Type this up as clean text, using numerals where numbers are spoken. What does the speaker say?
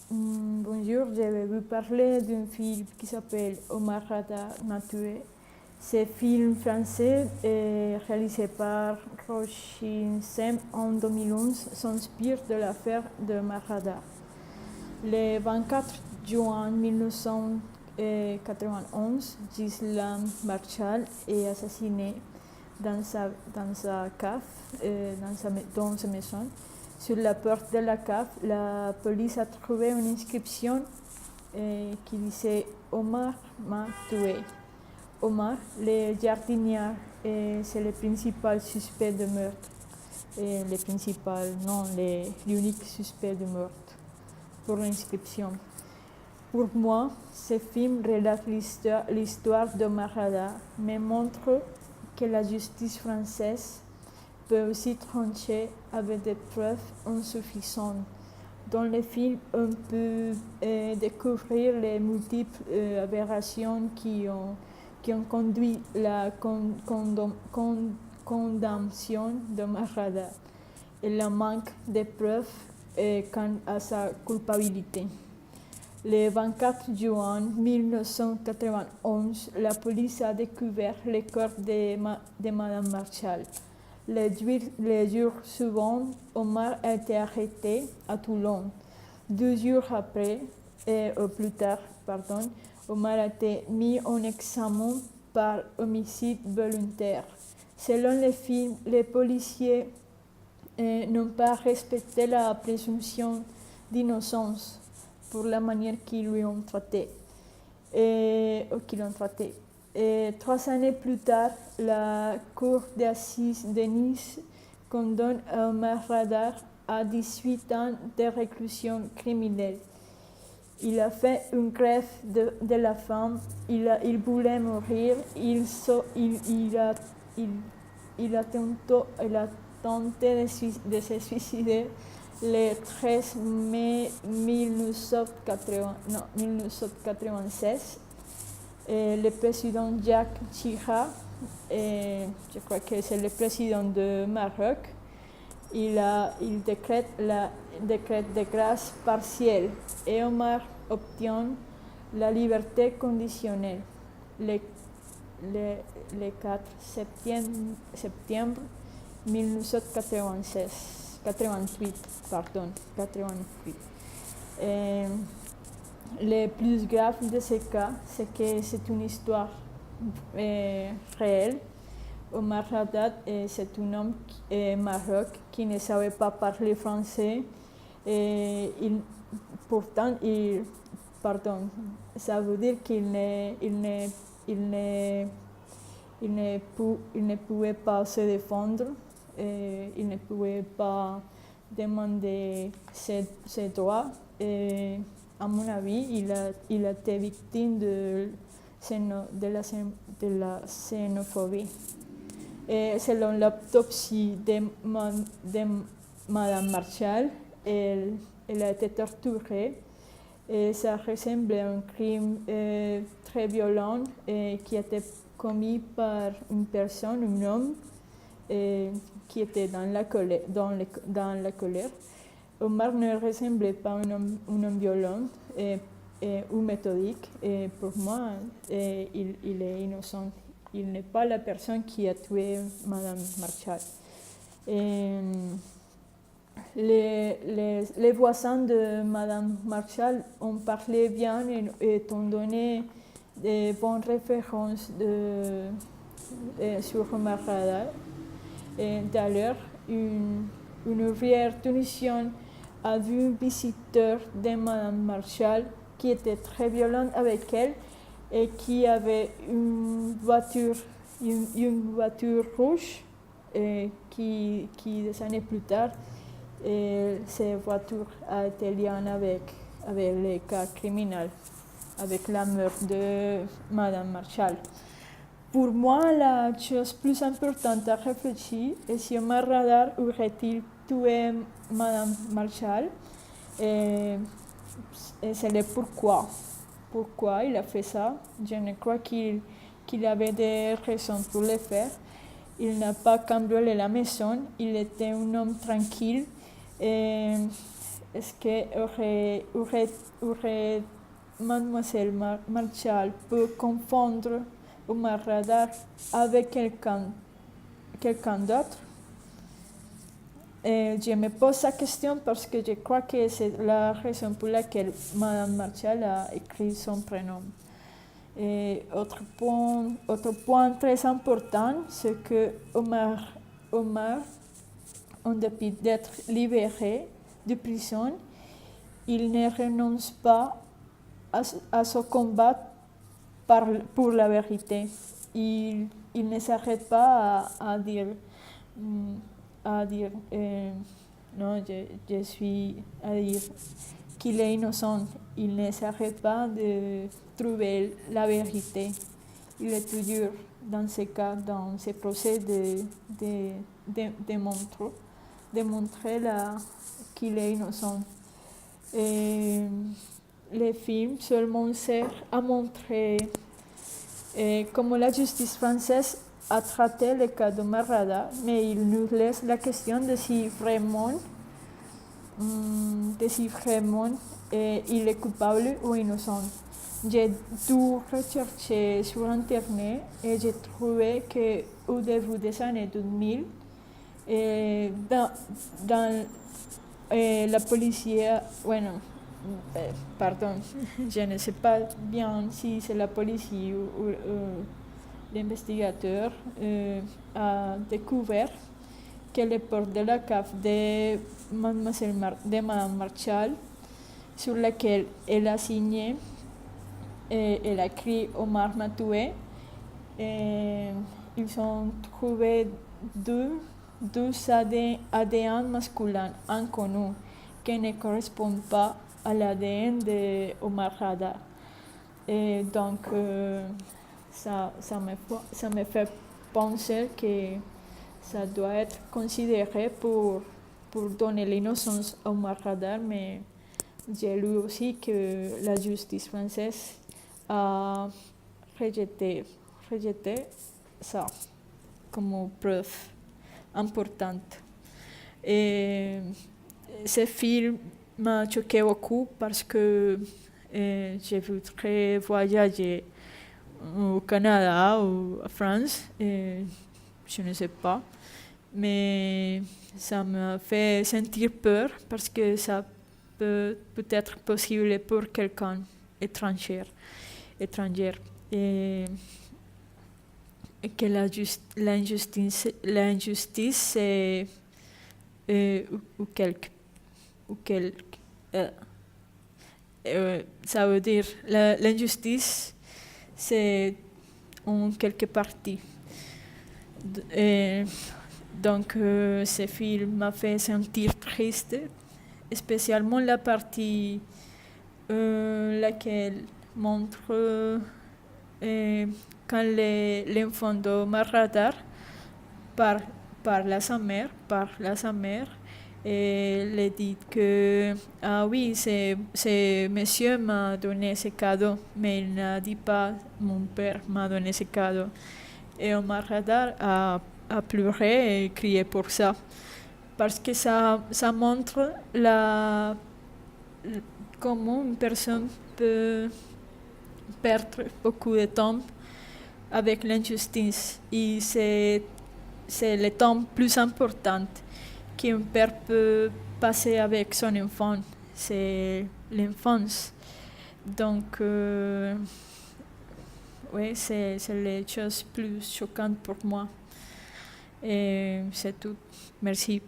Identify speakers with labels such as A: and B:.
A: Bonjour, je vais vous parler d'un film qui s'appelle Omar Radar m'a tué. Ce film français, réalisé par Rochin Sem en 2011, s'inspire de l'affaire de Omar Radar. Le 24 juin 1991, Ghislaine Marshall est assassinée dans sa cave, dans sa maison. Sur la porte de la cave, la police a trouvé une inscription qui disait « Omar m'a tué ». Omar, le jardinier, c'est le principal suspect de meurtre. L'unique suspect de meurtre pour l'inscription. Pour moi, ce film relate l'histoire d'Omar Radar, mais montre que la justice française peut aussi trancher avec des preuves insuffisantes. Dans le film, on peut découvrir les multiples aberrations qui ont conduit la condamnation d'Omar Radar et le manque de preuves quant à sa culpabilité. Le 24 juin 1991, la police a découvert le corps de Madame Marshall. Le jour suivant, Omar a été arrêté à Toulon. 2 jours plus tard, Omar a été mis en examen par homicide volontaire. Selon le film, les policiers n'ont pas respecté la présomption d'innocence pour la manière qu'ils l'ont traité. 3 années plus tard, la Cour d'assises de Nice condamne Omar Radar à 18 ans de réclusion criminelle. Il a fait une grève de la faim, il voulait mourir, il a tenté de se suicider le 13 mai 1996. Le président Jacques Chirac, je crois que c'est le président de Maroc, il décrète de grâce partielle et Omar obtient la liberté conditionnelle le 4 septembre 1988. Le plus grave de ce cas, c'est que c'est une histoire réelle. Omar Radar, c'est un homme maroc qui ne savait pas parler français. Ça veut dire qu'il ne pouvait pas se défendre, il ne pouvait pas demander ses droits. À mon avis, il a été victime de la xénophobie. Et selon l'autopsie de Madame Marshall, elle a été torturée. Et ça ressemblait à un crime très violent qui a été commis par une personne, un homme, qui était dans la colère. Omar ne ressemblait pas à un homme violent ou méthodique. Et pour moi, il est innocent. Il n'est pas la personne qui a tué Madame Marshall. Les voisins de Madame Marshall ont parlé bien et ont donné de bonnes références sur Omar Radar. D'ailleurs, une ouvrière tunisienne a vu un visiteur de Madame Marshall qui était très violent avec elle et qui avait une voiture rouge qui des années plus tard, cette voiture a été liée avec les cas criminels, avec la meurtre de Madame Marshall. Pour moi, la chose plus importante à réfléchir est si Omar Radar aurait-il tué Madame Marshall, et c'est le pourquoi. Pourquoi il a fait ça? Je ne crois qu'il avait des raisons pour le faire. Il n'a pas cambriolé la maison, il était un homme tranquille. est-ce que aurait Mademoiselle Marshall peut confondre Omar Radar avec quelqu'un d'autre? Je me pose la question parce que je crois que c'est la raison pour laquelle Madame Marshall a écrit son prénom. Et autre point très important, c'est que Omar, en dépit d'être libéré de prison, il ne renonce pas à ce combat pour la vérité. Il ne s'arrête pas à dire non, je suis à dire qu'il est innocent. Il ne s'arrête pas de trouver la vérité. Il est toujours dans ce cas, dans ce procès de montrer qu'il est innocent. Et le film seulement sert à montrer comment la justice française a traité le cas d'Omar Radar, mais il nous laisse la question de si vraiment il est coupable ou innocent. J'ai dû rechercher sur Internet et j'ai trouvé qu'au début des années 2000, dans la police, pardon, je ne sais pas bien si c'est la police ou l'investigateur a découvert que les portes de la cave de Madame Marshall, sur laquelle elle a signé, elle a écrit Omar m'a tué, ils ont trouvé deux ADN masculins inconnus qui ne correspondent pas à l'ADN de Omar Radar. Et donc, ça me fait penser que ça doit être considéré pour donner l'innocence à Omar Radar, mais j'ai lu aussi que la justice française a rejeté ça comme preuve importante. Et ce film m'a choqué beaucoup parce que j'ai voulu voyager au Canada ou en France, je ne sais pas, mais ça m'a fait sentir peur parce que ça peut être possible pour quelqu'un étranger, et que l'injustice c'est ça veut dire l'injustice c'est en quelque partie. Donc ce film m'a fait sentir triste, spécialement la partie laquelle montre quand l'enfant d'Omar Radar parle à sa mère, et lui dit que ah oui, ce monsieur m'a donné ce cadeau, mais il n'a dit pas mon père m'a donné ce cadeau. Et Omar Radar a pleuré et crié pour ça, parce que ça montre comment une personne peut perdre beaucoup de temps avec l'injustice, et c'est le temps plus important qu'un père peut passer avec son enfant, c'est l'enfance. Donc oui, c'est les choses plus choquantes pour moi. Et c'est tout. Merci.